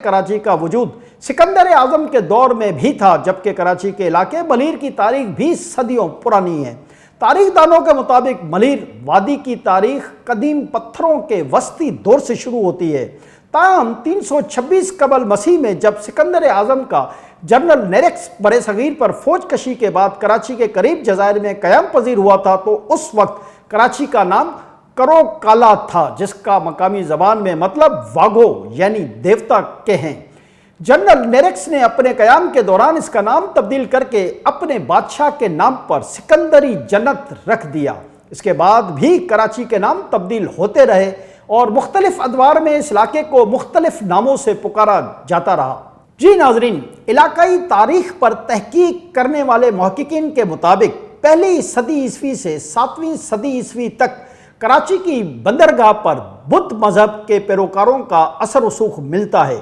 कराची का वजूद सिकंदर आजम के दौर में भी था, जबकि कराची के इलाके मलीर की तारीख भी सदियों पुरानी है। तारीखदानों के मुताबिक मलीर वादी की तारीख कदीम पत्थरों के वस्ती दौर से शुरू होती है। ताहम 326 कबल मसीह में जब सिकंदर आजम का जनरल नेरेक्स बड़े सगीर पर फौज कशी के बाद कराची के करीब जज़ायर में क़याम पजीर हुआ था, तो उस वक्त कराची का नाम करो काला था, जिसका मकामी ज़बान में मतलब वागो यानी देवता के हैं। जनरल नेरेक्स ने अपने क़याम के दौरान इसका नाम तब्दील करके अपने बादशाह के नाम पर सिकंदरी जन्नत रख दिया। इसके बाद भी कराची के नाम तब्दील होते रहे और मुख्तलिफ अदवार में इस इलाके को मुख्तलिफ नामों से पुकारा जाता रहा। जी नाजरीन, इलाकाई तारीख पर तहकीक करने वाले मुहक्किकीन के मुताबिक पहली सदी ईस्वी से 7वीं सदी ईस्वी तक कराची की बंदरगाह पर बुद्ध मजहब के पैरोकारों का असर रसूख मिलता है।